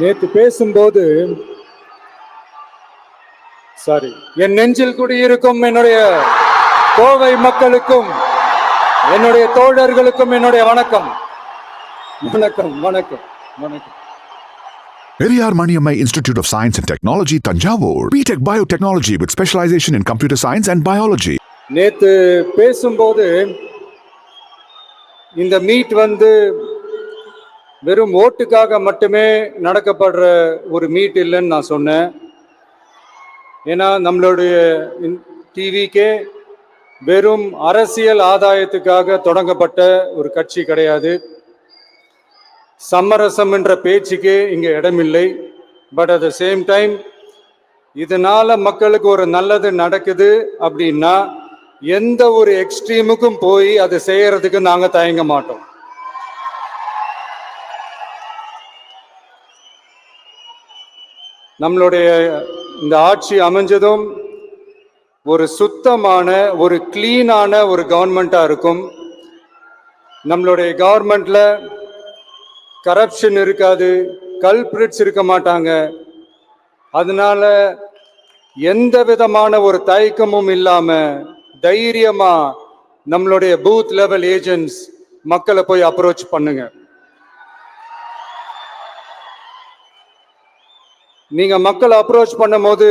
நேற்று பேசும்போது என் நெஞ்சில் குடியிருக்கும் என்னுடைய கோவை மக்களுக்கும் என்னுடைய தோழர்களுக்கும் என்னுடைய வணக்கம் வணக்கம் வணக்கம் வணக்கம். Periyar Maniammai Institute of Science and Technology, Tanjavur. BTech Biotechnology with specialization in computer science and biology. நேற்று பேசும்போது இந்த மீட் வெறும் ஓட்டுக்காக மட்டுமே நடக்கப்படுற ஒரு மீட் இல்லைன்னு நான் சொன்னேன். ஏன்னா நம்மளுடைய டிவிக்கே வெறும் அரசியல் ஆதாயத்துக்காக தொடங்கப்பட்ட ஒரு கட்சி கிடையாது. சமரசம் என்ற பேச்சுக்கு இங்கே இடமில்லை. But at the same time இதனால மக்களுக்கு ஒரு நல்லது நடக்குது அப்படின்னா எந்த ஒரு எக்ஸ்ட்ரீமுக்கும் போய் அதை செய்யறதுக்கு நாங்கள் தயங்க மாட்டோம். நம்மளுடைய இந்த ஆட்சி அமைஞ்சதும் ஒரு சுத்தமான ஒரு கிளீனான ஒரு கவர்மெண்ட்டாக இருக்கும். நம்மளுடைய கவர்மெண்ட்ல கரப்ஷன் இருக்காது, கல்பிரிட்ஸ் இருக்க மாட்டாங்க. அதனால எந்த விதமான ஒரு தயக்கமும் இல்லாம தைரியமா நம்மளுடைய பூத் லெவல் ஏஜென்ட்ஸ் மக்களை போய் அப்ரோச் பண்ணுங்க. நீங்க மக்களை அப்ரோச் பண்ணும் போது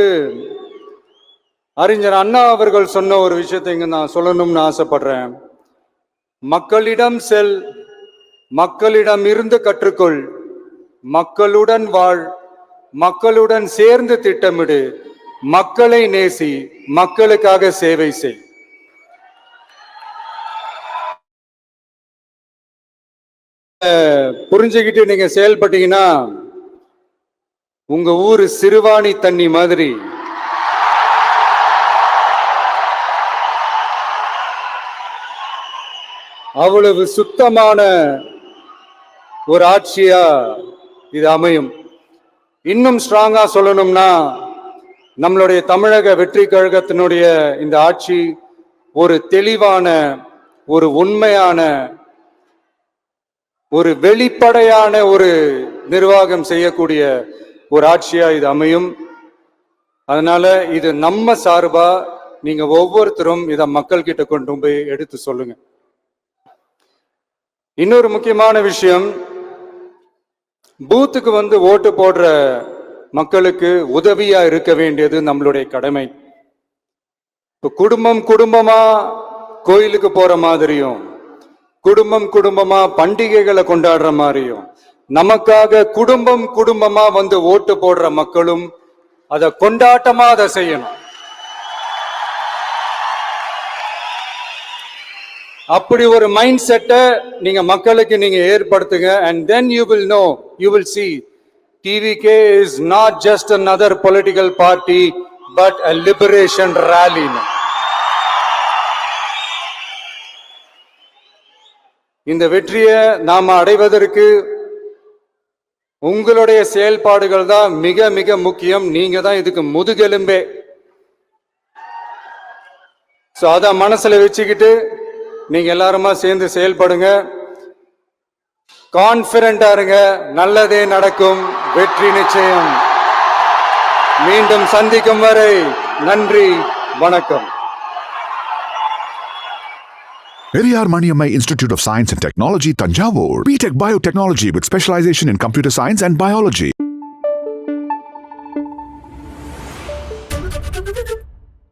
அறிஞர் அண்ணா அவர்கள் சொன்ன ஒரு விஷயத்தை இங்க நான் சொல்லணும்னு ஆசைப்படுறேன். மக்களிடம் செல், மக்களிடம் இருந்து கற்றுக்கொள், மக்களுடன் வாழ், மக்களுடன் சேர்ந்து திட்டமிடு, மக்களை நேசி, மக்களுக்காக சேவை செய். புரிஞ்சுக்கிட்டு நீங்க செயல்பட்டீங்கன்னா உங்க ஊரு சிறுவாணி தண்ணி மாதிரி அவ்வளவு சுத்தமான ஒரு ஆட்சியா இது அமையும். இன்னும் ஸ்ட்ராங்கா சொல்லணும்னா நம்மளுடைய தமிழக வெற்றி கழகத்தினுடைய இந்த ஆட்சி ஒரு தெளிவான, ஒரு உண்மையான, ஒரு வெளிப்படையான ஒரு நிர்வாகம் செய்யக்கூடிய ஒரு ஆட்சியா இது அமையும். அதனால இது நம்ம சார்பா நீங்க ஒவ்வொருத்தரும் இதை மக்கள் கிட்ட கொண்டு போய் எடுத்து சொல்லுங்க. இன்னொரு முக்கியமான விஷயம், பூத்துக்கு ஓட்டு போடுற மக்களுக்கு உதவியா இருக்க வேண்டியது நம்மளுடைய கடமை. இப்போ குடும்பமா கோயிலுக்கு போற மாதிரியும், குடும்பமா பண்டிகைகளை கொண்டாடுற மாதிரியும், நமக்காக குடும்பமா ஓட்டு போடுற மக்களும் அதை கொண்டாட்டமா அதை செய்யணும். அப்படி ஒரு மைண்ட் செட்டை நீங்க மக்களுக்கு நீங்க ஏற்படுத்துங்க. and then you will know, you will see TVK is not just another political party but a liberation rally. இந்த வெற்றியை நாம அடைவதற்கு உங்களுடைய செயல்பாடுகள் தான் மிக மிக முக்கியம். நீங்க தான் இதுக்கு முதுகெலும்பே. சோ அத மனசுல வச்சுக்கிட்டு நீங்க எல்லாருமா சேர்ந்து செயல்படுங்க. கான்பிடண்டா இருங்க, நல்லதே நடக்கும், வெற்றி நிச்சயம். மீண்டும் சந்திக்கும் வரை நன்றி, வணக்கம். Periyar Maniammai Institute of Science and Technology, Tanjavur. BTech Biotechnology with specialization in computer science and biology.